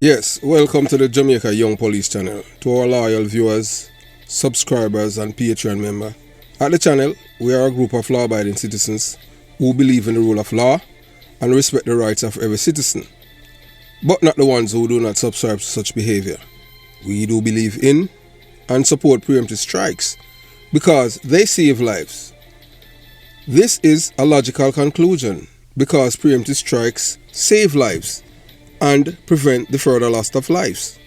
Yes, welcome to the Jamaica Young Police channel. To our loyal viewers, subscribers and Patreon member. At the channel, we are a group of law-abiding citizens who believe in the rule of law and respect the rights of every citizen, but not the ones who do not subscribe to such behavior. We do believe in and support preemptive strikes because they save lives. This is a logical conclusion because preemptive strikes save lives and prevent the further loss of lives.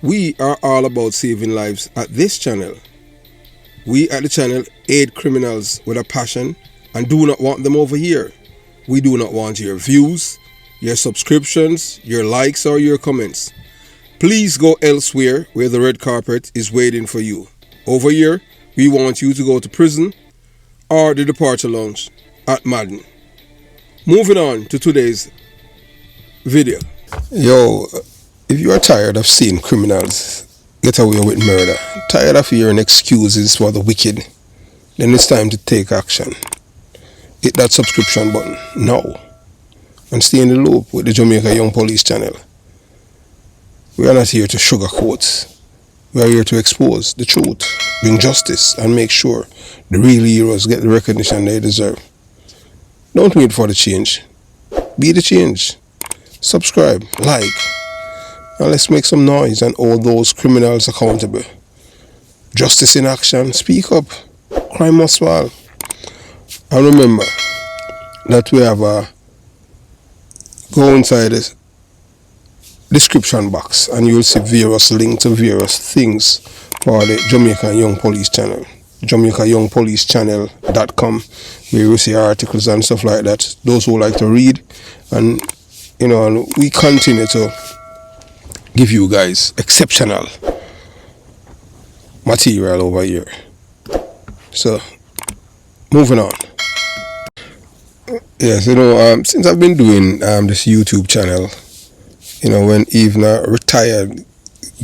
We are all about saving lives at this channel. We at the channel aid criminals with a passion and do not want them over here. We do not want your views, your subscriptions, your likes or your comments. Please go elsewhere where the red carpet is waiting for you. Over here, we want you to go to prison or the departure lounge at Madden. Moving on to today's video. Yo, if you are tired of seeing criminals get away with murder, tired of hearing excuses for the wicked, then it's time to take action. Hit that subscription button now and stay in the loop with the Jamaica Young Police channel. We are not here to sugarcoat. We are here to expose the truth, bring justice, and make sure the real heroes get the recognition they deserve. Don't wait for the change. Be the change. Subscribe, like, and let's make some noise and hold those criminals accountable. Justice in action, speak up. Crime must fall. And remember that we have go inside the description box and you'll see various links to various things for the Jamaica Young Police channel. JamaicaYoungPoliceChannel.com, where you see articles and stuff like that. Those who like to read, and we continue to give you guys exceptional material over here. So, moving on. Yes, since I've been doing this YouTube channel, when even a retired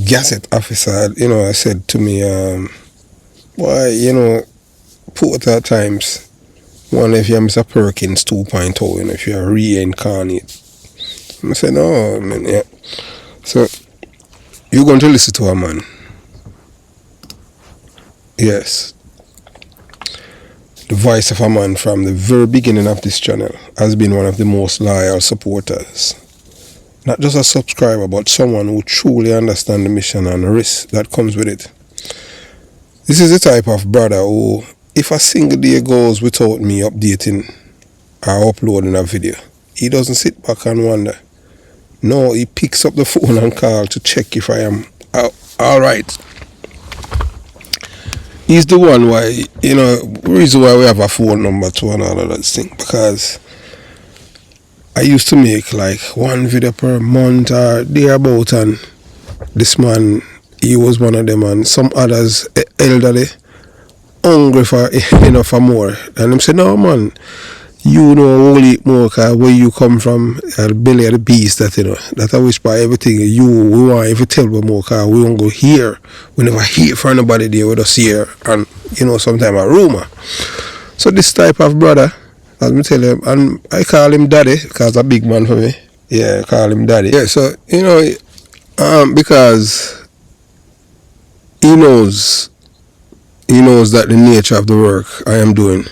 gazette officer, said to me, boy, put at times, wonder if you're Mr. Perkins 2.0, if you're reincarnate. I said, no, man, yeah. So, you're going to listen to a man. Yes. The voice of a man from the very beginning of this channel has been one of the most loyal supporters. Not just a subscriber, but someone who truly understands the mission and the risk that comes with it. This is the type of brother who, if a single day goes without me updating or uploading a video, he doesn't sit back and wonder. No, he picks up the phone and calls to check if I am alright. He's the one why, reason why we have a phone number to and all of that thing, because I used to make like one video per month or thereabout, and this man, he was one of them, and some others elderly, hungry for for more. And them say, no man, we'll eat more, cause where you come from, the belly of the beast, that I wish by everything we want if you tell me more, cause we won't go here. We never hear from nobody there with us here, and sometimes a rumor. So this type of brother, as me tell him, and I call him daddy, cause a big man for me. Yeah, I call him daddy. Yeah, so because he knows that the nature of the work I am doing.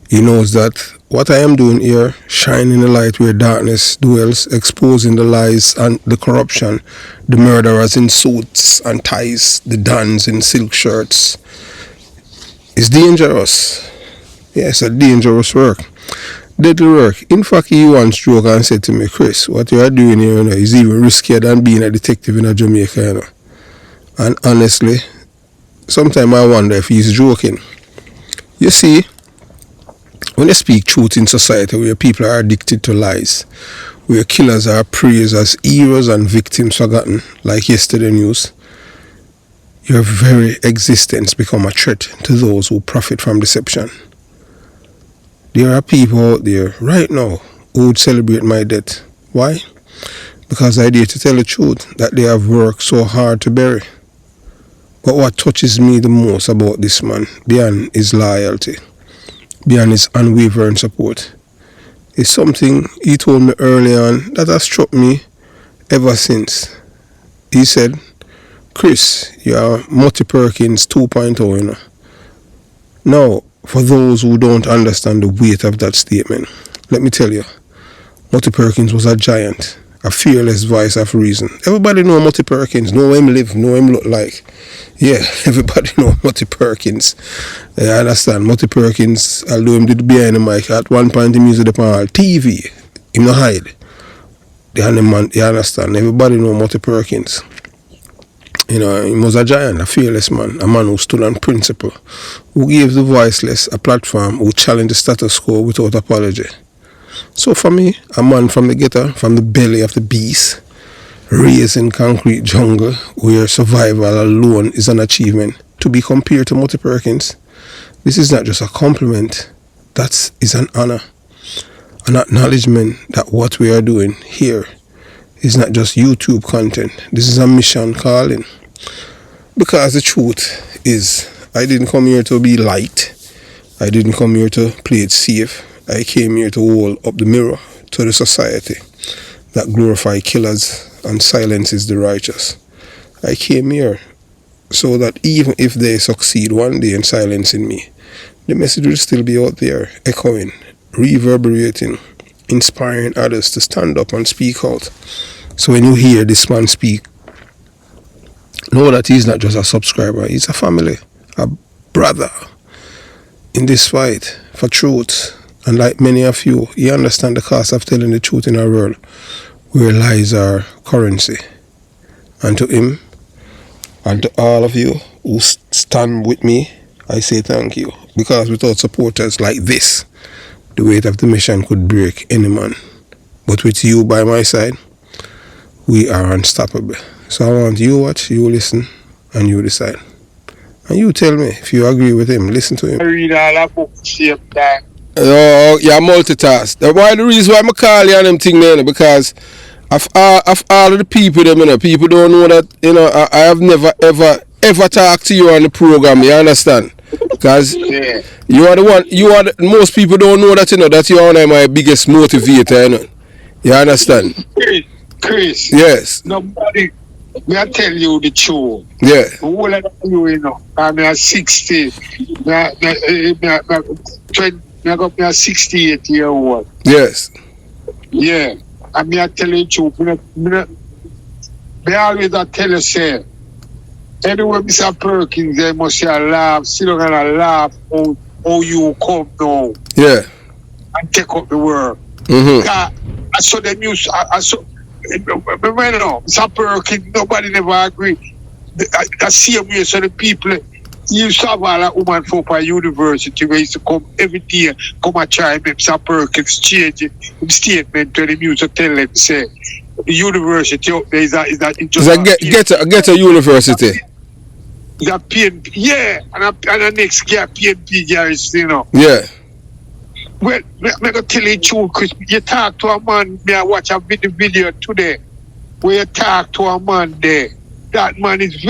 He knows that what I am doing here, shining the light where darkness dwells, exposing the lies and the corruption, the murderers in suits and ties, the dons in silk shirts, is dangerous. Yes, a dangerous work. Deadly work. In fact, he once joked and said to me, Chris, what you are doing here is even riskier than being a detective in Jamaica. And honestly, sometimes I wonder if he's joking. You see, when you speak truth in society where people are addicted to lies, where killers are praised as heroes and victims forgotten, like yesterday news, your very existence become a threat to those who profit from deception. There are people out there right now who would celebrate my death. Why? Because I dare to tell the truth that they have worked so hard to bury. But what touches me the most about this man, beyond his loyalty, beyond his unwavering support, is something he told me early on that has struck me ever since. He said, Chris, you're Mutty Perkins 2.0, you know. Now, for those who don't understand the weight of that statement, let me tell you, Mutty Perkins was a giant, a fearless voice of reason. Everybody know Mutty Perkins, know him live, know him look like. Yeah, everybody know Mutty Perkins. I understand, Mutty Perkins, although him did behind the mic, at one point he used it on TV, him no hide. You understand, everybody know Mutty Perkins. You know, he was a giant, a fearless man, a man who stood on principle, who gave the voiceless a platform, who challenged the status quo without apology. So for me, a man from the ghetto, from the belly of the beast, raised in concrete jungle, where survival alone is an achievement, to be compared to Mutty Perkins, this is not just a compliment, that is an honor, an acknowledgement that what we are doing here is not just YouTube content. This is a mission calling. Because the truth is, I didn't come here to be light. I didn't come here to play it safe. I came here to hold up the mirror to the society that glorify killers and silences the righteous. I came here so that even if they succeed one day in silencing me, the message will still be out there, echoing, reverberating, inspiring others to stand up and speak out. So when you hear this man speak, know that he's not just a subscriber, he's a family, a brother in this fight for truth. And like many of you, he understands the cost of telling the truth in our world where lies are currency. And to him, and to all of you who stand with me, I say thank you. Because without supporters like this, the weight of the mission could break any man. But with you by my side, we are unstoppable. So I want you watch, you listen, and you decide. And you tell me if you agree with him. Listen to him. I read all the books same time. Oh, yeah, multitask. That's why the reason why I call you on them thing there, because of all of the people them, you know, people don't know that, you know, I have never ever talked to you on the program, you understand? Because you are the one, most people don't know that, you know, that you are one of my biggest motivator, you know. You understand? Chris. Yes. Nobody, I tell you the truth. Yeah. All of you know, I'm 60. I got me a 68-year-old. Yes. Yeah. And I tell you the truth. I always tell you, say, anyway, Mr. Perkins, they must say laugh, still gonna laugh how you come now. Yeah. And take up the world. Mm-hmm. I saw the news, I saw, Mr. Perkins, nobody never agree. I see him here, so the people, you saw all a woman for university where he used to come every day, come and try Mr. Perkins change his statement to the news to tell them, say, the university up there is get a university. The PNP, yeah, and the next year PNP guys, you know. Yeah. Well, I'm going to tell you the truth, Chris. You talk to a man, I watch a video today, where you talk to a man there. That man is,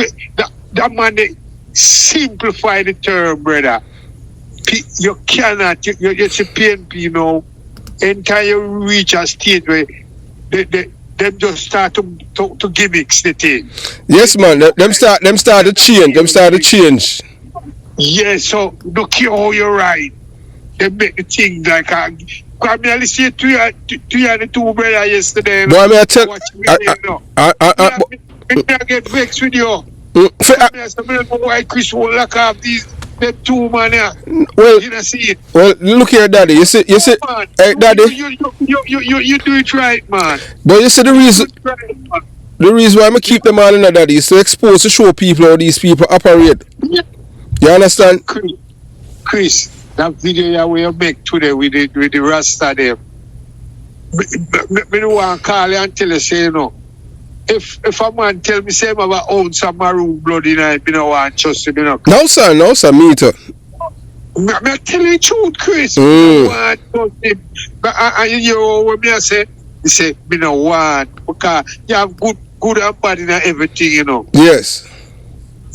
that man, they simplify the term, brother. You cannot, you see PNP, you know, until you reach a stage where them just start to gimmicks the thing. Yes, man, them start to change. Yeah, so look here how you're right. They make the thing like come here, listen to you and the two brothers yesterday. No, I mean, I tell I get vexed with you. Why Chris won't lock off these them two man here. Well, you know, see it. Well, look here, Daddy. You see, man, hey, Daddy. You do it right, man. But you see the reason why I keep them on in that, Daddy, is to expose, to show people how these people operate. Yeah. You understand? Chris, that video we make today with the Rasta there. Me don't want to call you and tell you, say, you know, if a man tell me say I own some maroon blood in it, me don't want to trust him, you know. No, sir, me too. I tell you the truth, Chris. Me don't want to trust him. But you know what me say? He say, me don't want, because you have good and bad in everything, you know. Yes.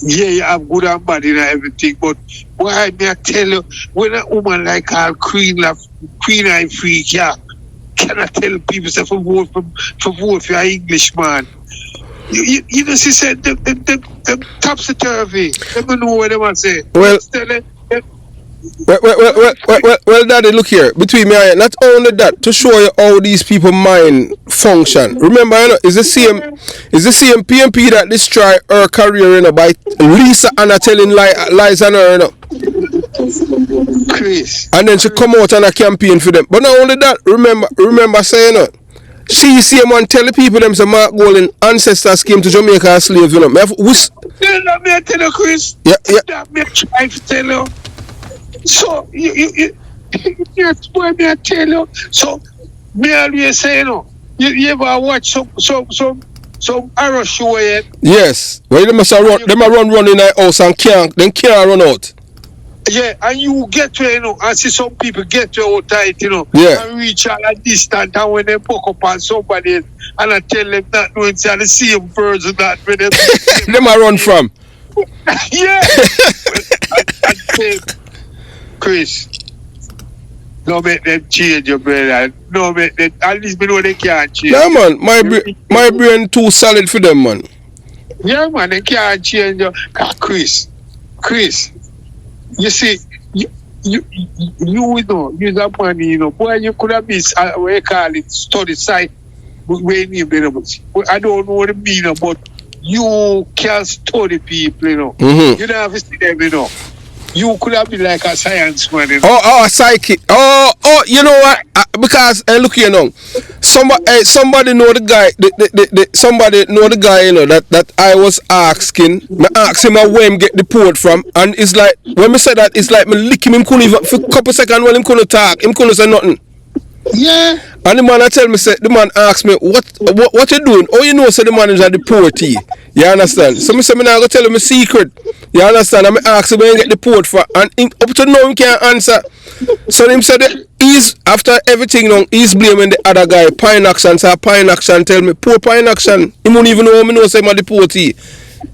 Yeah, you have good and bad in everything, but why me I tell you, when a woman like her Queen I freak, yeah, cannot tell people say for vote for an Englishman. You know, she said them topsy-turvy. They don't know what they want to say. Well, Daddy, look here. Between me and you, not only that, to show you how these people mind function. Remember, you know, it's the same PMP that destroy her career, you know, by Lisa Anna telling lies on her, you know. Chris. And then she come out on a campaign for them. But not only that, remember saying, you know, she see man tell the people them say Mark Golding ancestors came to Jamaica as slaves, you know. Let me tell you, Chris. Yeah. That me try to tell you. So you boy, me tell you. So me always say, you know, you ever watch some arrow show yet? Yes. Well, they must run in the house and can't run out. Yeah, and you get to, you know, and see some people get to all tight, you know, yeah, and reach out a distance, and when they poke up on somebody else, and I tell them that no, it's the same person that when them I run from. Yeah. and say, Chris, no make them change your brother. No make them, at least we know they can't change. Yeah, man, my brain too solid for them, man. Yeah, man, they can't change your Chris. You see, you know, use that money, you know. Boy, you could have been, what you call it, study site, when you I don't know what it means, but you can study people, you know. Mm-hmm. You don't have to see them, you know. You could have been like a science man, you know. Oh, a psychic. Oh, you know what? Because look here now. Somebody know the guy. Somebody know the guy. You know that I was asking. I asked him where him get the port from, and it's like when me say that, it's like me lick him. Him couldn't even for a couple seconds while him couldn't talk. Him couldn't say nothing. Yeah. And the man I tell me, say the man asked me what you doing? Oh, you know, so the man is at the port. You understand? So me say me now go tell him a secret. You understand? And I ask him where he get the port for, and up to now he can't answer. So him said he's after everything now he's blaming the other guy, Pine Action. So Pine Action tell me poor Pine Action. He won't even know me know say him at the port.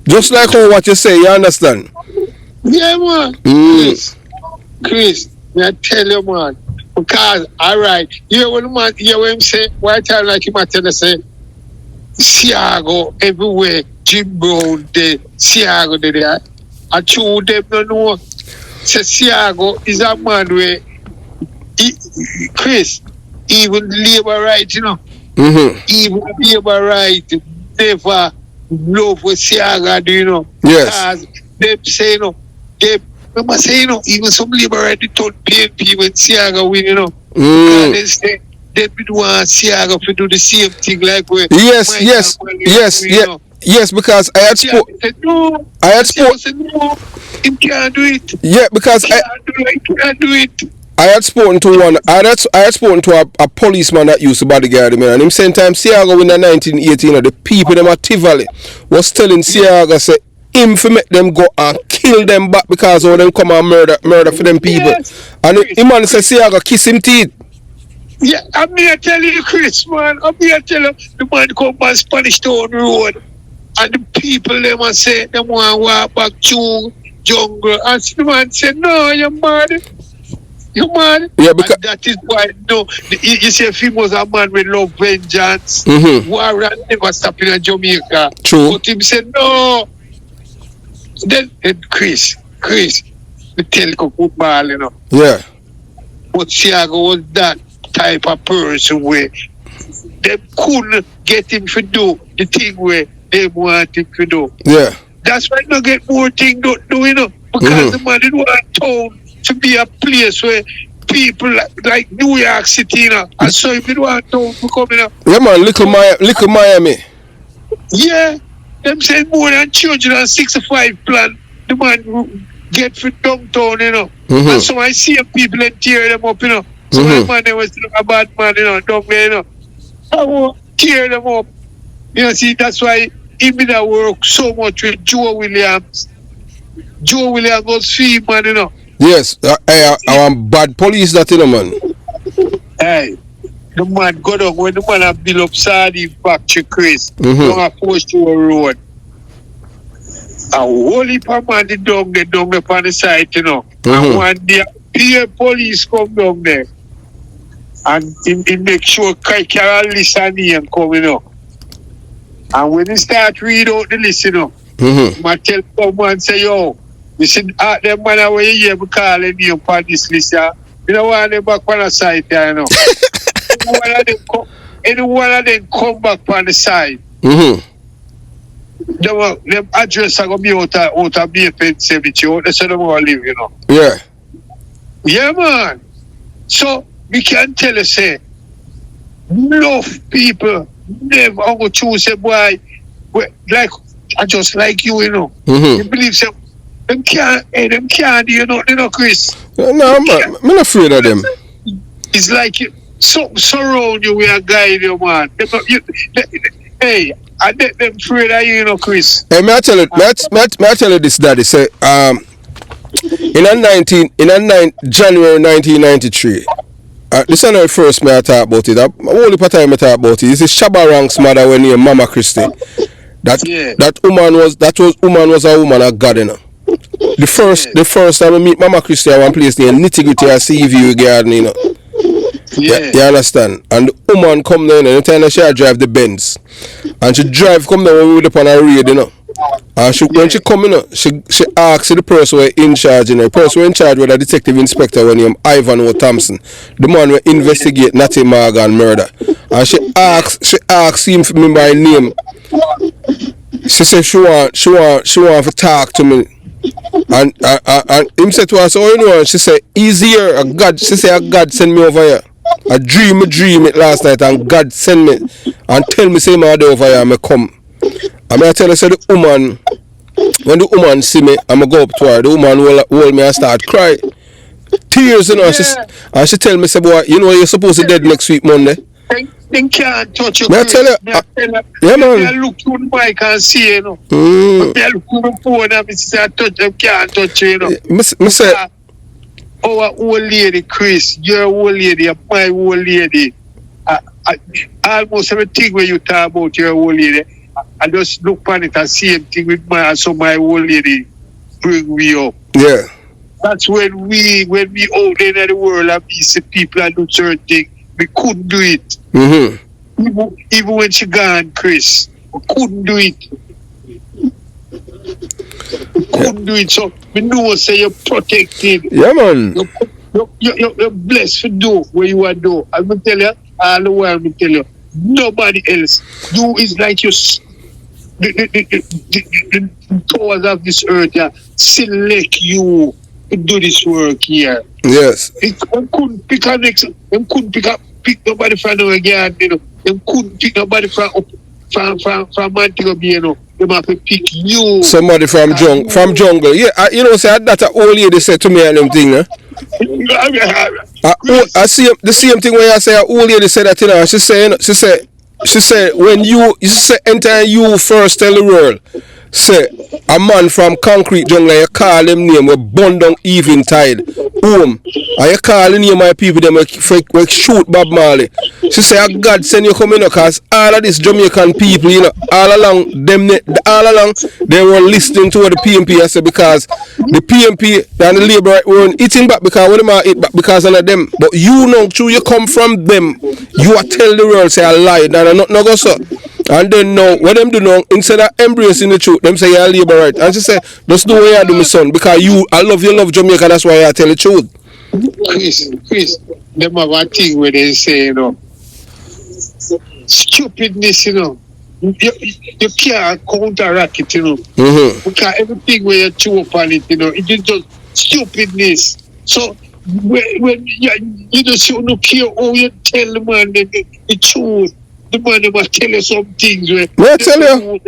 Just like how what you say, you understand? Yeah, man. Chris, I tell you, man. Because, alright, you know what him say? Why time like him I tell you say, Siago everywhere, Jim Brown there, Siago there. I chew them don't know. Say Siago is a man where Chris, even labor right, you know. Mm-hmm. Even labor right never love what Siago do, you know. Yes. Because them say, you know, remember say, you know, even some labor right they told PNP when Siago win, you know. Because they say they want Siago to do the same thing like where Yes, because I had spoken. No, him can't do it. Yeah, because He can't do it. I had spoken to one. I had spoken to a policeman that used to bodyguard him, and him same time Siago in the 1918, the people them at Tivoli was telling Siago say him for make them go and kill them back because of them come and murder for them people. Yes. And him man say Siago kiss him teeth. Yeah, I'm here tell you, Chris, man. I'm here tell you, the man come by Spanish Town Road, and the people them and say them want to walk back to jungle, and the man said, no, you're mad. You mad? Yeah, because and that is why no. You see, if he was a man with love vengeance, war never stop in Jamaica. True. But him said no. Then Chris, the Telco football, you know. Yeah. But Siago was that type of person where they couldn't get him to do the thing where they want him to do. Yeah. That's why they get more things do, you know. Because the man didn't want town to be a place where people like New York City, you know. And so if you want town to come in, yeah, man, little Miami. Yeah. Them say more than 265 plan the man get for downtown, you know. And so I see people and tear them up, you know. So my man they was a bad man, you know, down there, you know. I will tear them up. You know, see, that's why he did that work so much with Joe Williams. Joe Williams was free, man, you know. Yes, I am bad police that, you know, man. Hey. The man go down when the man have built up Sardine factory, Chris. Down a 4-store road. A whole heap of man down there on the side, you know. And one day, PA police come down there. And he make sure Carol list and name coming up. And when he start read out the list, I tell someone say, yo, you see them man where you hear me calling name for this list, you don't want them back on the side there, any one of them come back on the side. Them address are going to be out of BFN cemetery. That's how they want to live, Yeah. Yeah, man. So, we can tell you, say, enough people never go choose a boy, like, I just like you, You believe some, them can't do nothing, Chris. No, I'm not afraid of them. It's like something surround you with a guide, man. Hey, I let them afraid of you, Chris. Hey, may I tell you this, Daddy? Say, in January 1993, this is not the first me I talk about it. Only time I talk about it. This is Shabarang's mother when named Mama Christie. That woman was a woman of God, The first time I meet Mama Christie at one place near Nitty-Gritty at Seaview Garden, Yeah. You understand? And the woman come down and the she drive the Benz. And she come down when we were up on a raid, And when she come she asks the person who in charge, The person who in charge was a detective inspector named Ivan O. Thompson. The man who investigate Natty Morgan murder. And she asks him for me by name. She said she want to talk to me. And him said to her, so and she said, easier, God. She said, God send me over here. I dream it last night and God send me and tell me say my day over here, I come. And I tell her, say the woman, when the woman see me, I'm going to go up to her. The woman hold me and start cry. Tears, and she tell me, say, boy, you're supposed to dead next week, Monday. They can't touch you. I tell you, yeah, man. They look through the mic and see, But they look through the phone and say, can't touch you, Me say, our old lady, Chris, your old lady, my old lady. Almost everything when you talk about your old lady, I just look on it and see everything with my old lady bring me up. Yeah. That's when we out there in the world and we see people and do certain things, we couldn't do it. Even when she gone, Chris, we couldn't do it. Couldn't do it. So we know say you're protected. Yeah, man. You're blessed to do what you want to do. I'm going to tell you, all the while I'm going to tell you, nobody else. You is like the powers of this earth select you to do this work here. Yes. They couldn't pick a next. They couldn't pick nobody from the yard. They couldn't pick nobody from Montego, They have to pick you. Somebody from jungle. Yeah, say that a old lady said to me and them thing, I see the same thing when I say an old lady said that, she said when you enter you first tell the world, say a man from concrete jungle, you call him name, we burn down eventide home, and you call the name of people them we shoot Bob Marley. She say God send you coming because all of these Jamaican people, all along they were listening to what the PMP I said, because the PMP and the Labour weren't eating back because when they eat back because of them. But you come from them, you are tell the world say I lied and I not go so. And then now, what them do now, instead of embracing the truth, them say you're Labour right. And she say, just do what you do, my son, because I love Jamaica, that's why I tell the truth. Chris, them have a thing where they say, stupidness, you can't counteract it, Because everything where you chew upon it, it is just stupidness. So, when you just don't care how you tell the man the truth. The man must tell you some things. I tell you.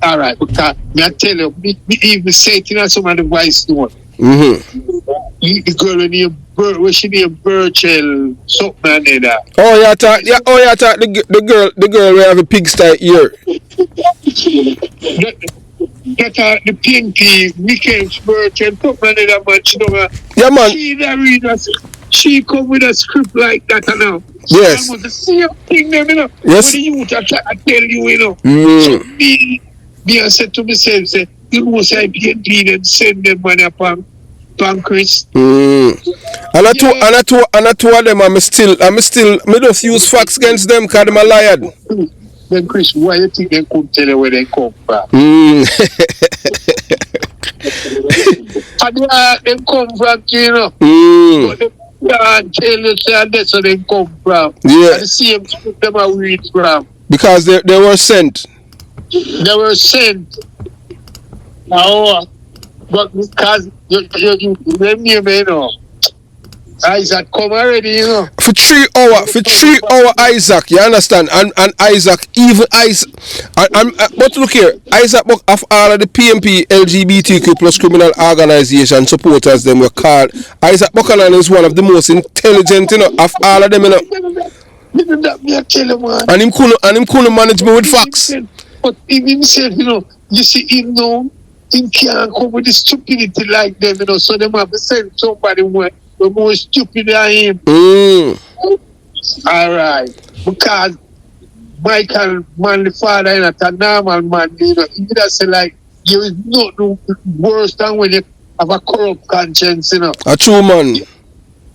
All right, because I tell you, me even say it in some of the voice note. The girl when she named Birchell, something like that. Oh, you thought the girl will have a pigsty ear. That the Pinky, Mickens, Birchell, something like that, man. Yeah, man. She come with a script like that now. Yes. The same thing, Yes. When the youth I tell you, So me I said to myself, say, say PNP them send them money upon Chris. And I told them I'm still me just use facts against them because them a liar. Then Chris, why you think they couldn't tell you where they come from? And they come from, you know. But they can't tell you that's where they come from. Yeah. And the same thing them are read from. Because they were sent. They were sent. Now, but because you know, Isaac come already, you know. For 3 hours, Isaac, you understand? And Isaac, even Isaac, but look here, Isaac, of all of the PMP LGBTQ plus criminal organization supporters, them were called, Isaac Buchanan is one of the most intelligent, you know, of all of them, you know. And him couldn't manage me with facts. But even himself, you know, you see him now, he can't come with the stupidity like them, you know, so they have to send somebody more stupid than him. Alright. Because Michael, man, the father, is not a normal man, you know, he would say like, there is nothing worse than when you have a corrupt conscience, you know. A true man.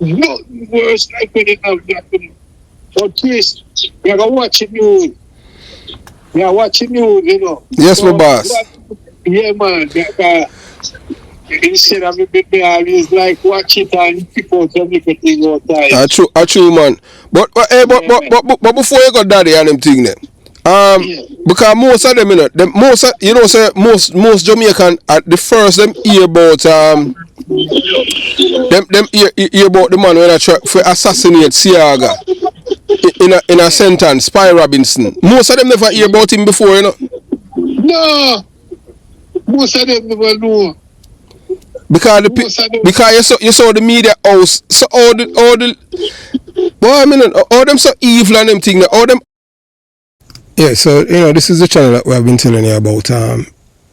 Nothing worse like when you have that, you know. But Chris, you're going to watch the news. You're watching news, you know. Yes, so, my boss. Yeah, man. Instead of me always like watch it and pick out everything all time. A true man. But before you got daddy and them thing then. Because most of them, you know, most Jamaican at the first them hear about them hear about the man when I try for assassinate Siaga in a sentence, Spy Robinson. Most of them never hear about him before, you know. No. Most of them never know. Because you saw the media house, so all them so evil and them thing, all them. Yeah, so you know this is the channel that we have been telling you about.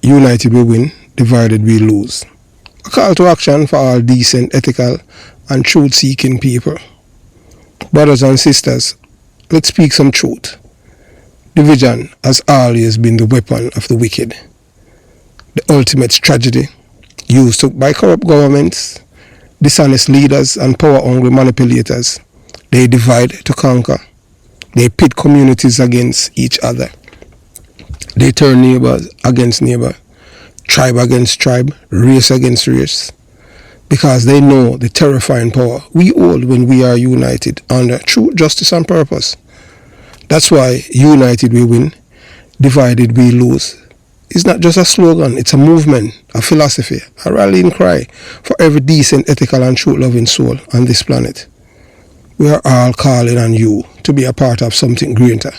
United we win, divided we lose. A call to action for all decent, ethical, and truth-seeking people. Brothers and sisters, let's speak some truth. Division has always been the weapon of the wicked. The ultimate tragedy used by corrupt governments, dishonest leaders, and power-hungry manipulators. They divide to conquer. They pit communities against each other. They turn neighbors against neighbor, tribe against tribe, race against race, because they know the terrifying power we hold when we are united under true justice and purpose. That's why united we win, divided we lose. It's not just a slogan, it's a movement, a philosophy, a rallying cry for every decent, ethical, and truth-loving soul on this planet. We are all calling on you to be a part of something greater.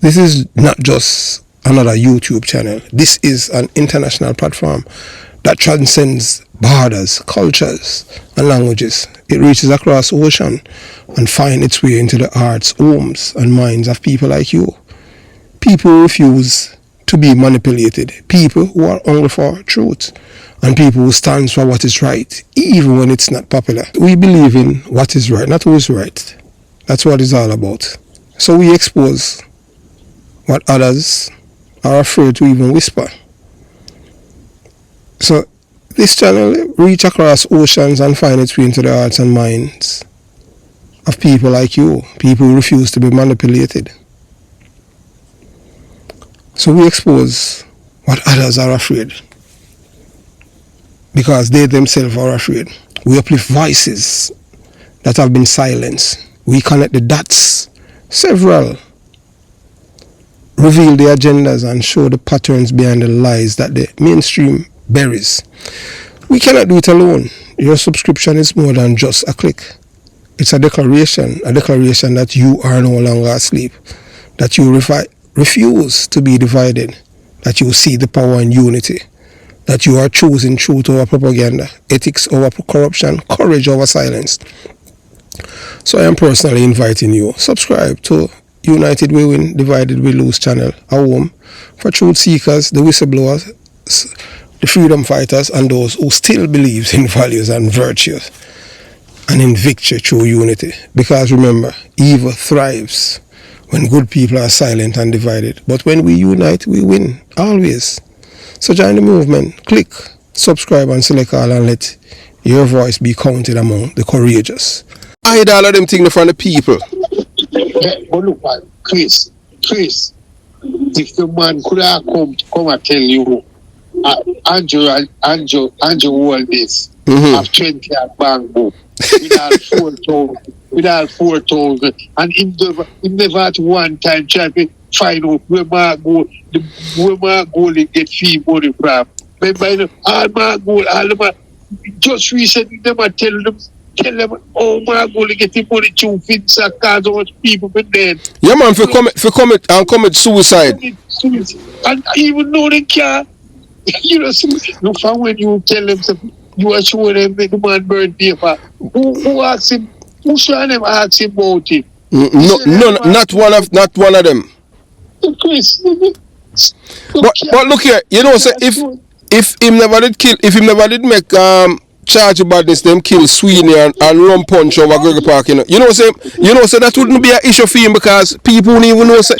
This is not just another YouTube channel. This is an international platform that transcends borders, cultures, and languages. It reaches across the ocean and finds its way into the hearts, homes, and minds of people like you. People who refuse to be manipulated, people who are hungry for truth, and people who stand for what is right, even when it's not popular. We believe in what is right, not who is right. That's what it's all about. So we expose what others are afraid to even whisper. So this channel reach across oceans and find its way into the hearts and minds of people like you, people who refuse to be manipulated. So we expose what others are afraid, because they themselves are afraid. We uplift voices that have been silenced. We connect the dots, several, reveal the agendas and show the patterns behind the lies that the mainstream buries. We cannot do it alone. Your subscription is more than just a click. It's a declaration that you are no longer asleep, that you refuse to be divided, that you see the power in unity, that you are choosing truth over propaganda, ethics over corruption, courage over silence. So I am personally inviting you, subscribe to United We Win, Divided We Lose channel, a home for truth seekers, the whistleblowers, the freedom fighters, and those who still believe in values and virtues and in victory through unity. Because remember, evil thrives when good people are silent and divided. But when we unite, we win, always. So join the movement, click, subscribe, and select all, and let your voice be counted among the courageous. I hide all of them things from the people. Yeah, but look at Chris, if the man could have come and tell you, Andrew hold this, have 20 at bank book, without 4,000, and he never at one time try to find out where my goal to get fee money from. Remember, all my goal, just recently them I tell them, oh my goal to get the money to fix a car, so much people been dead. Yeah man, for commit suicide. And even though they can't, you know, look for when you tell them something, you are showing them the man burn paper. Who asks him? Who should them ask him about it? No, not one of them. Chris, but look here, you know, so if him never did make charge about this, them kill Sweeney and run punch over Gregory Park, you know, so that wouldn't be an issue for him because people wouldn't even know. So,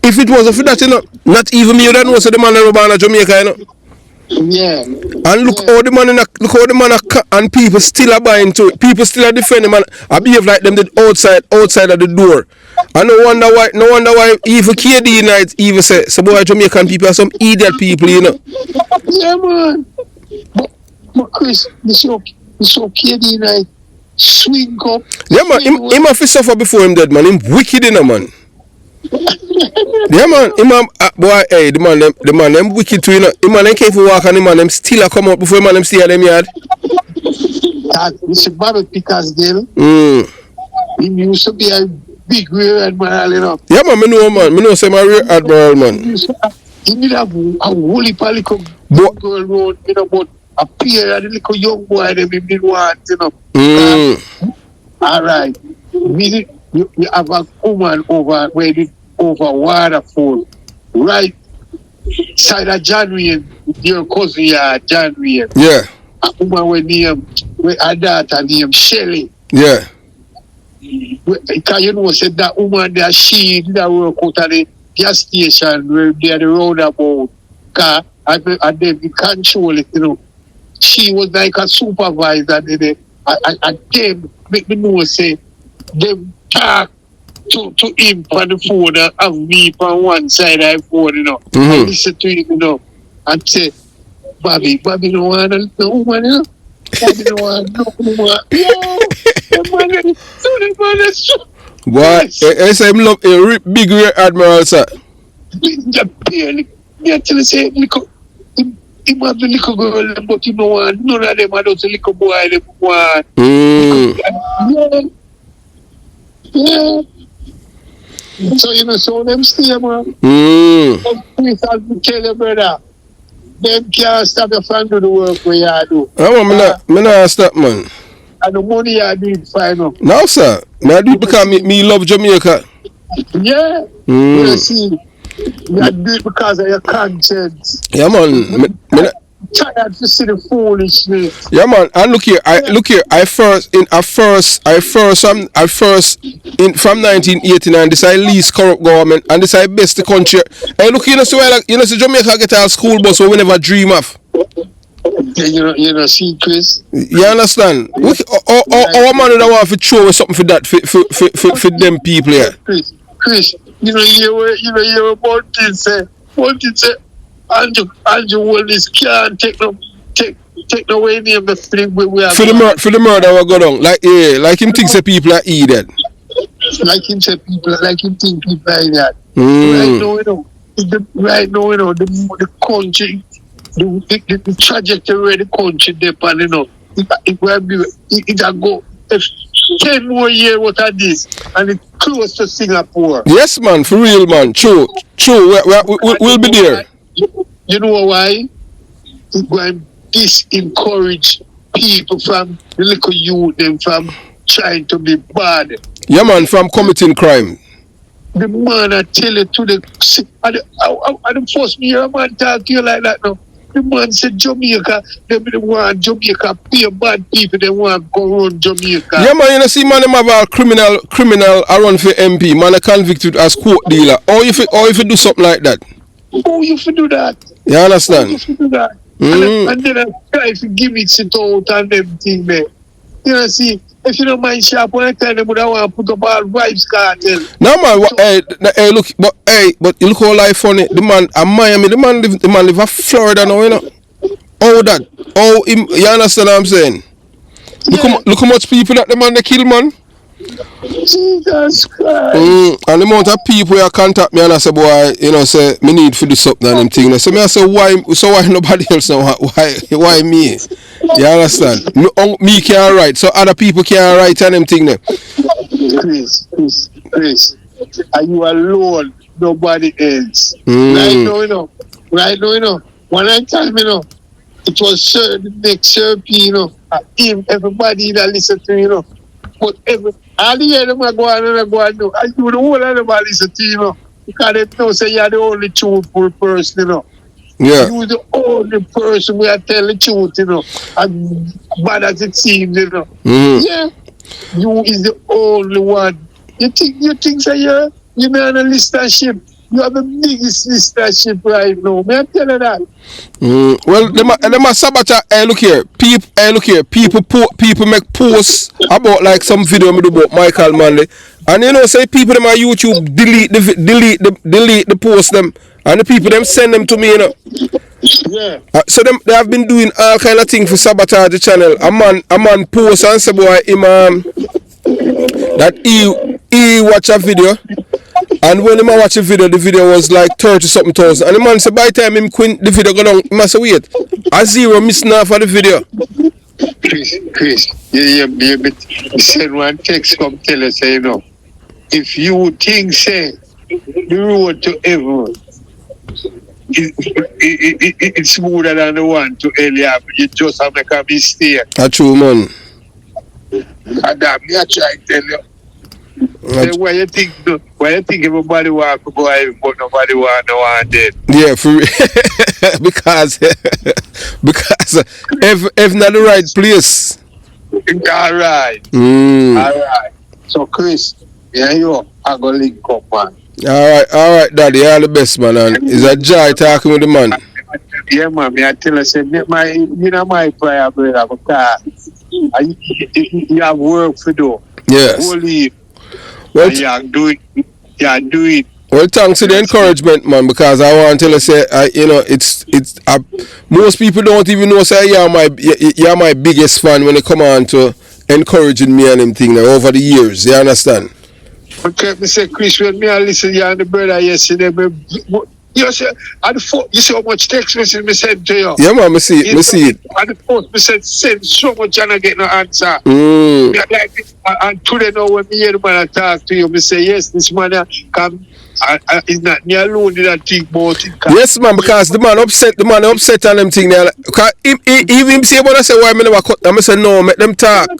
if it wasn't for that, you know, not even me, you don't know, so the man in Jamaica, you know. Yeah. And look how the man and people still are buying to it. People still are defending him and I behave like them did outside of the door. And no wonder why even KD nights even say some boy Jamaican people are some idiot people, you know. Yeah man. But Chris, this so KD night swing up. Yeah man, him have to suffer before him dead man. Him wicked, you know, man. Yeah man, boy, hey, the man them wicked too, you know. The man them can't walk and the man them still come out before the man them stay at them yard. It's a Bobby Pickers deal. He used to be a big rear admiral, you know. Yeah man, me know say my rear admiral man. He need a whole heap of little girl road, you know, but a pair of the little young boy them he didn't want, you know. Alright. You have a woman over Waterfall, right side of January, your cousin January. Yeah. A woman with her daughter named Shelly. Yeah. Because you know, said that woman there, she did work out at the gas station where they had the roundabout car and they control it, you know. She was like a supervisor and them make me know say them talk to him on the phone and have me on one side of the phone, you know. And listen to him, you know, and say, Bobby don't want no woman, you know. Bobby don't want no woman. Yo, the man is so. Boy, I say him love a big rear admiral, sir. They actually say, he have the little girl, but you know what? None of them are those little boy, them want. Yeah. So you know, so them stay, man. Please, I'll tell you, brother. Them can't stop you from doing the work where you do. Me not stop, man. And the money you do it fine up. No, sir. I do it because me love Jamaica. Yeah. You see, you do it because of your conscience. Yeah, man. Tired to see the foolishness. Yeah, man. And look here. From 1989, this is least corrupt government, and this is best the country. Hey, look, you know, so Jamaica get our school bus, so we never dream of. You know, see, Chris. You understand? Our man don't want to throw something for that, for them people here. Chris, you were about to say, Andrew Willis can't take no way near the thing where we are. For the murder we go down. Like him thinks the people are idiot. Like him think people like that. Right now, you know, the country, the trajectory of the country depend, you know. It will be go if 10 more years what are this and it's close to Singapore. Yes man, for real man. True. We'll be there. You know why? It's going to disencourage people from the little youth and from trying to be bad. Yeah man, from committing crime. The man I tell you to the first me hear a man talk to you like that now. The man said Jamaica, they want Jamaica pay bad people, they want to go around Jamaica. Yeah man, you know see man them have a criminal around for MP, man a convicted as court dealer. Or if you do something like that. Oh, you should do that. You understand? You should do that. And then I try to give it out and them thing there. You know, see, if you don't mind sharp, when I tell them what I want to put up all vibes cartel. No man, hey, look, but you look how life funny. The man at Miami, the man live in Florida now, you know. You understand what I'm saying? Look how much people that the man they kill, man. Jesus Christ. And the amount of people who contact me and I say, boy, you know, say me need for this up and them thing. So me I say, why nobody else now? Why me? You understand? Me can't write, so other people can't write and them thing there. Chris, are you alone? Nobody else. Right now, you know. One time, you know, it was the next therapy, you know, him, everybody that listen to, you know. But all the year them go on, and do. I do the whole of them listen to, you know. Because they know say you're the only truthful person, you know. Yeah. You're the only person who tell the truth, you know. As bad as it seems, you know. Yeah. You is the only one. You think say you're on a listenership. You have the biggest listenership right now. May I tell you that? Well, them a sabotage. Look here. People make posts about like some video me do about Michael Manley, and you know, say people them on YouTube delete the post them, and the people them send them to me, you know. Yeah. So they have been doing all kind of things for sabotage the channel. A man post and say boy him that he watch a video. And when him watch the video was like 30-something thousand. And the man said by the time him quit the video go down, he must say wait, a zero missing off of the video. Chris, you send one text come tell us, say, you know, if you think say the road to heaven it's smoother than the one to Eliab, you just have to make a mistake. That's true, man. God damn, me I try to tell you. Why you think everybody want to go out, but nobody want no one dead? Yeah, because if not the right place. All right. So Chris, yeah, I go link up, man. All right, Daddy, all the best, man. And it's a joy talking with the man. Yeah, man. I tell you, say, my prayer, brother, because you have work to do. Yes. Holy. Well, do it. Well, thanks to the encouragement, man, because I want to tell you, say, most people don't even know, say, you're my biggest fan when they come on to encouraging me and them thing over the years. You understand? Okay, me say, Chris, when me I listen to you and the brother yesterday, you see how much text message me send to you? Yeah, man, me see it. And the post me send so much and I get no answer. And today now when me hear the man talk to you, me say, yes, this man come. Is not me alone that think about it. Yes, man, because the man upset on them thing there. Because even say when I say why me never cut them, I say no, make them talk.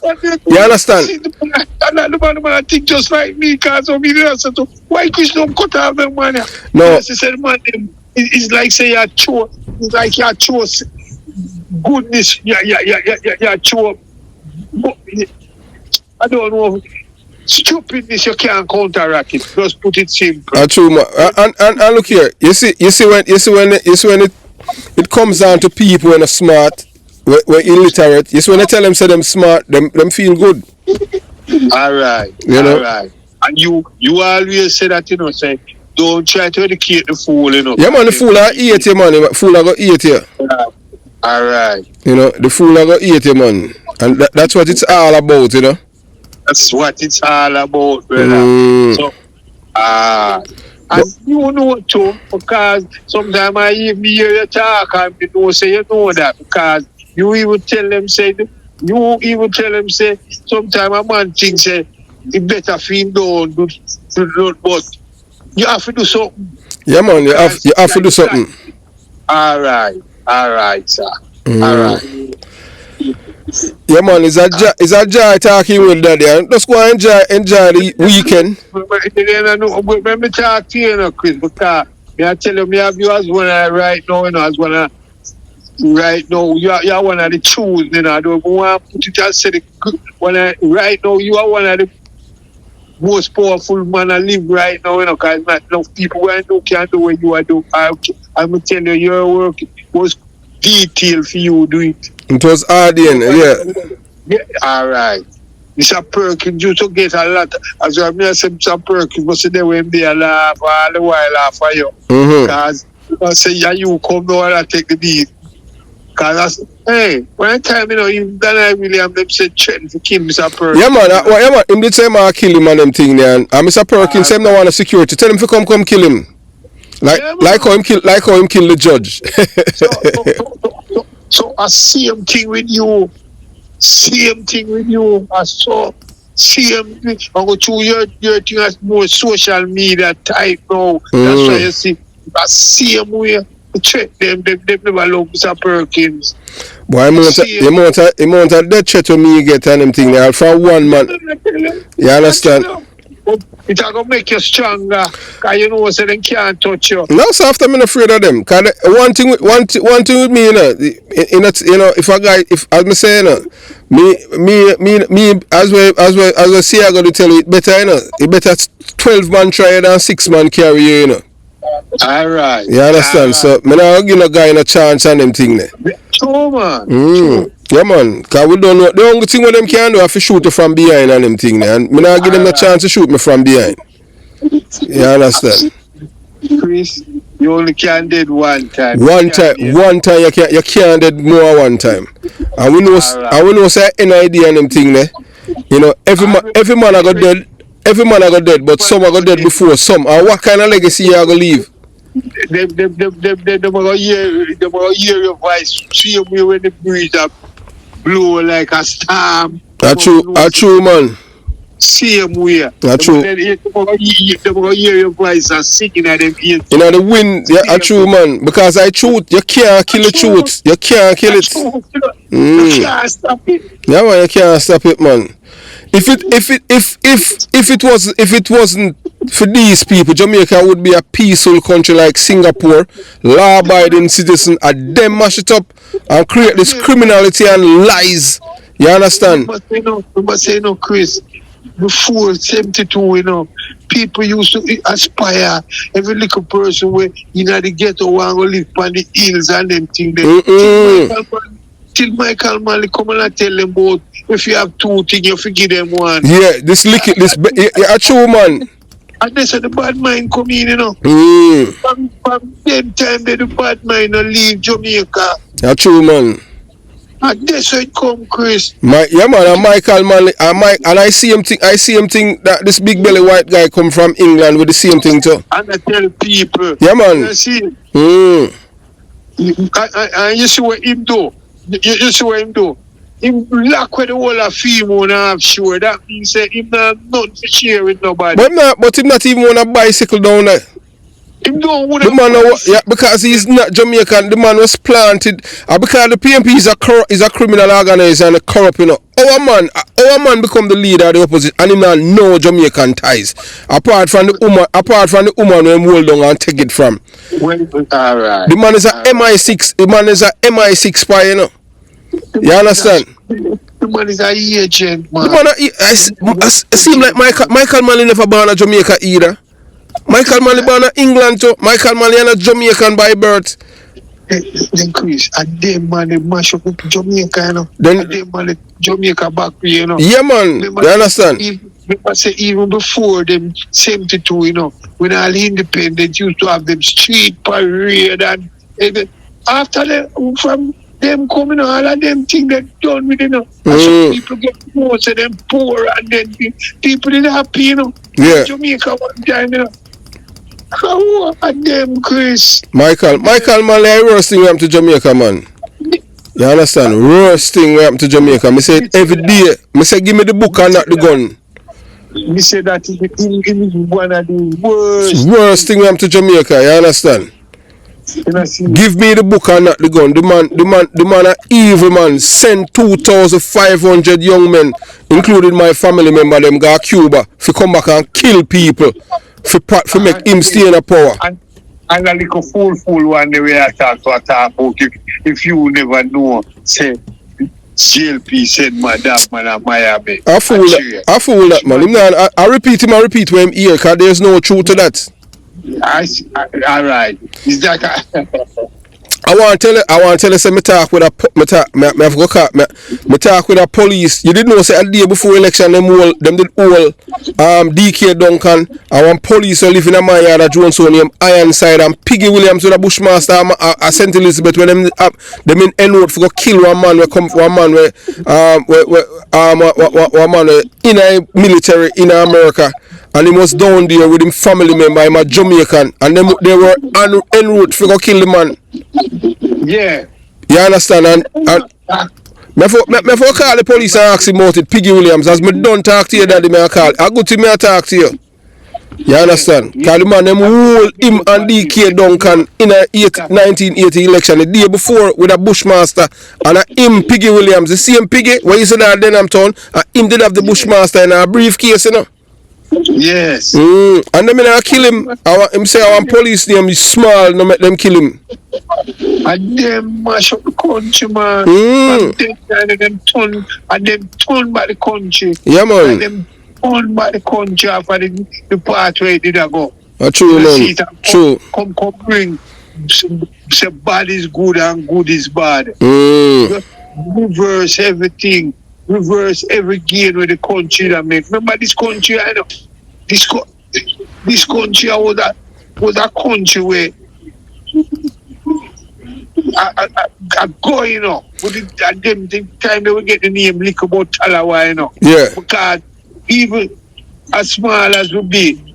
You understand? The man think just like me, because of me. So why Chris don't cut off them man? No. He said, man, it's like say you're true. It's like you're true goodness. You're true. I don't know. Stupidness you can't counteract it. Just put it simple. True, man. And look here. You see when it comes down to people when are smart, when illiterate. You see when I tell them say them smart, them feel good. All right. You know? All right. And you always say that, you know, say don't try to educate the fool, you know. Yeah, man. The fool I eat you, man. The fool I go eat you. All right. You know, the fool I go eat you, man. And that's what it's all about, you know. That's what it's all about, brother. So, and you know too, because sometimes I even hear you talk and you know say you know that, because you even tell them say sometimes a man thinks say it better feel down, but you have to do something. Yeah, man, you have to do something. All right, sir. All right. Yeah, man, it's a joy talking with Daddy. And just go and enjoy the weekend. Let me talk to you, know, Chris, because I tell you, I have you as one right now, you know, as one right now, you are one of the truths, you know. I don't want to put it as say right now, you are one of the most powerful man I live right now, you know, because not enough people who I know can do what you are doing. I'm going to tell you, your work was detail for you do it. It was RDN, yeah. Yeah, all right. Mr. Perkins used to get a lot. As I said, Mr. Perkins must say they went there laugh all the while laugh for you. Because I say, yeah, you come now and take the beat. Because hey, one time, you Daniel William, them said threaten to kill Mr. Perkins. Yeah, man. Him did say, I kill him and them thing there. And Mr. Perkins said, no want a security. Tell him to come kill him. Like how him kill the judge. So I same thing with you. Same thing with you. I saw same thing. I go through your thing as more social media type now. That's why you see I same way. Check them never love Mr. Perkins. Boy, amount of death threat to me get and them thing there from one man. You understand? It's going to make you stronger. Because you know so they can't touch you. No, so after I'm not afraid of them. Because one thing with me, if a guy, if as I say, me as I say, I got to tell you, it better, it better 12 man try than 6 man carry you, All right. You understand? Right. So, I'm not give a guy a chance on them thing there. True, man. True. Yeah, man. Because we don't know. The only thing what them can do is to shoot you from behind on them thing there. And I'm not give them a chance to shoot me from behind. You understand? Chris, you only can dead one time. One time you can't dead more one time. And we know say any idea on them thing there. Every man I got dead. Every man I got dead, but some I got dead before some. And what kind of legacy you I go leave? They gonna hear your voice. See you when the breeze up blow like a storm. That's true, man. Same way. That's true. They're gonna hear your voice and singing at them ears. The wind, yeah, that's true, man. Because I truth, you can't kill the truth. You can't kill it. You can't stop it. Yeah, man, you can't stop it, man. If it wasn't for these people, Jamaica would be a peaceful country like Singapore, law-abiding citizen, and them mash it up and create this criminality and lies. You understand? You must say, Chris, before 72, people used to aspire. Every little person where the ghetto want to live on the hills and them things. Till Michael Malley come and tell them about if you have 2 things, you forgive them one. Yeah, yeah, true, man. And they said the bad mind come in, From them time, the bad mind don't leave Jamaica. Yeah, true, man. And that's how it come, Chris. Yeah, man, and Michael Malley, and I see him think that this big belly white guy come from England with the same thing too. And I tell people. Yeah, man. You see? And you see what him do? You see what him do? Him lock with the whole of female and half sure. That means that him not nothing to share with nobody. But him not even want a bicycle down there. Him don't want the man, yeah, because he's not Jamaican. The man was planted. Because the PNP is a criminal organizer and a corrupt, Our man become the leader of the opposition and him not no Jamaican ties. Apart from the woman who him hold down and take it from. Well, all right. The man is a MI6. The man is a MI6 spy, You understand? The man is a agent, man. The man, it seems like Michael Malley never born in Jamaica either. Michael Malley born in England too. Michael Malley is a Jamaican by birth. Then Chris, and them man they mash up Jamaica, Then and them man Jamaica back, Yeah, man. You understand? I say even before them 72, when all independent used to have them street parade and after them from them coming, all of them things that done with And so people get most of them poor and then people is happy, Yeah. Jamaica one time, How are them, Chris? Michael Malley, worst thing happened to Jamaica, man. You understand? Worst thing happened to Jamaica. Me say every day. Me say give me the book and not the gun. Me say that is one of the worst thing happened to Jamaica. You understand? Give me the book and not the gun. The man an evil man. Send 2,500 young men, including my family member, them go to Cuba, to come back and kill people. For make him stay in the power. And a little fool one the way I talk about if you never know, say GLP said madam man and Miami. I fool that man. I repeat when him here because there's no truth to that. Alright. Is that want to tell you, say me talk with me talk with a police. You didn't know, say a day before election, them did all DK Duncan. I want police who live in a my yard at Johnson named Ironside and Piggy Williams with a Bushmaster at St. Elizabeth when them in N-Road for go kill one man in a military in America. And he was down there with him family member, him a Jamaican, and they were en route for go kill the man. Yeah. You understand? And me for call the police and ask him about it, Piggy Williams. As me don't talk to you, daddy, me I call. I go to me I talk to you. You understand? Because the man them hold him and DK Duncan in a 1980 election the day before with a Bushmaster and him Piggy Williams, the same Piggy where you said that Denham Town, and him did have the Bushmaster in a briefcase, you know. Yes. And then I kill him. Him say I want police name is small, no make them kill him. And them mash up the country, man. And them turn by the country. Yeah, man. And them turn by the country after the part where did I go. True, man. True. Come bring say bad is good and good is bad. Just reverse everything. Reverse every gain with the country that make. Remember this country, I know. This country was a country where I go, you know. But at them time they will get the name Lick about Talawa, you know. Yeah. Because even as small as we be,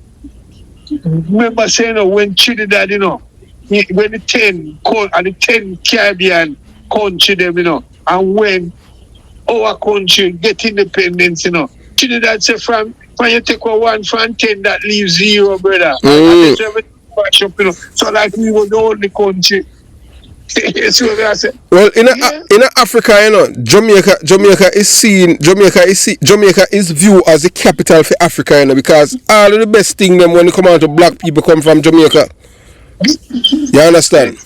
remember saying, you know, when Trinidad, you know, when the 10 Caribbean country them, you know, and when our country get independence, you know. Trinidad say from you take 1 from 10 that leaves 0, brother. And up, you know. So like we were the only country. See what I say? Well, in Africa, you know, Jamaica is viewed as the capital for Africa, you know, because all of the best thing them when it come out to black people come from Jamaica. You understand?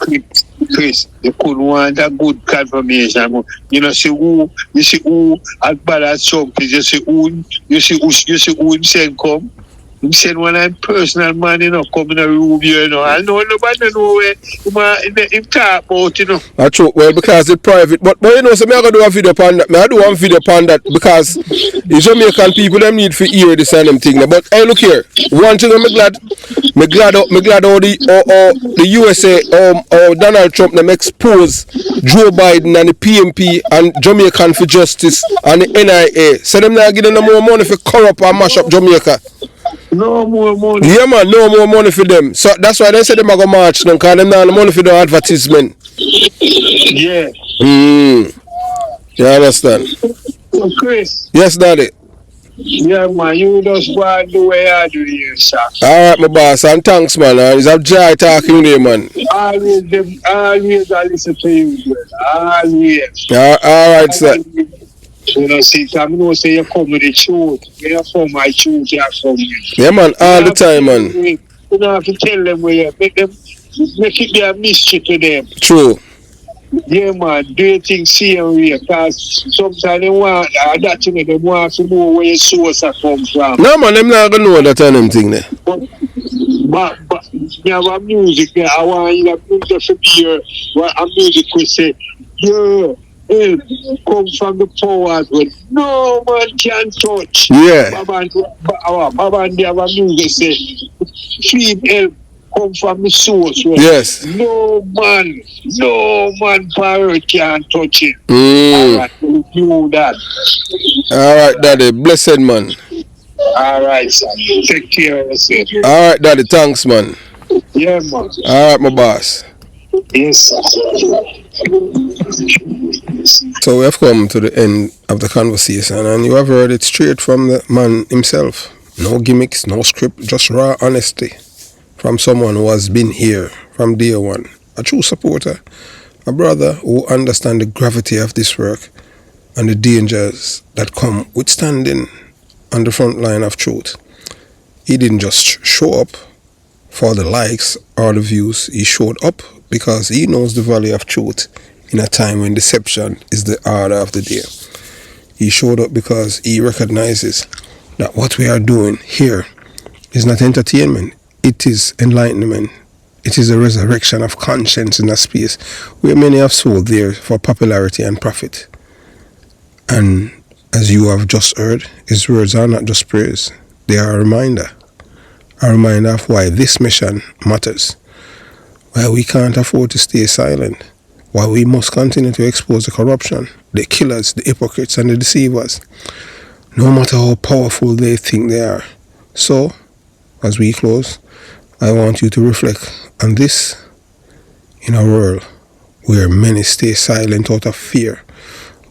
Chris, you couldn't want a good confirmation. You know, see who as bad as Trump is. You see who himself come. Himself one of personal man, you know, come in a room here, you know. I know nobody know where him talk about, you know. That's true. Well, because it's private. But you know, so me I gonna do a video upon that. I do one video upon that because the Jamaican people them need to hear this and them thing. But hey, look here. One thing I'm glad how the USA Donald Trump them expose Joe Biden and the PMP and Jamaican for Justice and the NIA. So them not giving them more money for corrupt and mash up Jamaica. No more money. Yeah, man, no more money for them. So that's why they say them are going to march them, because them not the money for the advertisement. Yeah. You understand? So, Chris. Yes, daddy. Yeah, man, you just go and do what you do here, sir. Alright, my boss, and thanks, man. It's a joy talking to you, man. Always I listen to you, brother. Always. Alright, sir. You know, see, I know say you come with the truth. You from my truth, you from me. Yeah, man, all the time, man. You don't have to tell them where you make it be a mystery to them. True. Yeah, man, do you think same way? Because sometimes they want that thing, they want to know where your source come from. No, man, them not going to know that and them thing there. But you have a music there. I want you to hear a music will say, yeah. Come from the powers where no man can touch. Yeah. Baba and they have a music say, feed help come from the source. Yes. No man power can touch it. Alright, do that. Alright, daddy. Blessed, man. Alright, son. Take care of yourself. Alright, daddy. Thanks, man. Yeah, man. Alright, my boss. Yes, sir. So we have come to the end of the conversation, and you have heard it straight from the man himself. No gimmicks, no script, just raw honesty from someone who has been here from day one. A true supporter, a brother who understands the gravity of this work and the dangers that come with standing on the front line of truth. He didn't just show up for the likes or the views. He showed up because he knows the value of truth in a time when deception is the order of the day. He showed up because he recognizes that what we are doing here is not entertainment, it is enlightenment. It is a resurrection of conscience in a space where many have sold there for popularity and profit. And as you have just heard, his words are not just praise, they are a reminder of why this mission matters, why we can't afford to stay silent, why we must continue to expose the corruption, the killers, the hypocrites and the deceivers, no matter how powerful they think they are. So, as we close, I want you to reflect on this. In a world where many stay silent out of fear,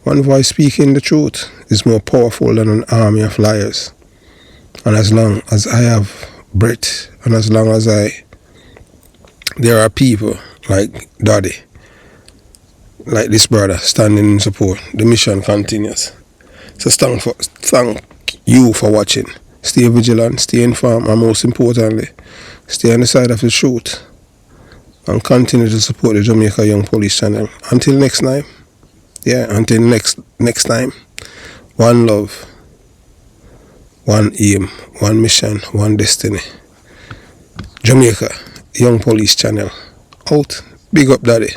one voice speaking the truth is more powerful than an army of liars. And as long as I have breath, and as long as there are people like Daddy, like this brother, standing in support, the mission continues. So thank you for watching. Stay vigilant, stay informed, and most importantly, stay on the side of the truth. And continue to support the Jamaica Young Police channel. Until next time. Until next time. One love, one aim, one mission, one destiny. Jamaica Young Police channel. Out. Big up, Daddy.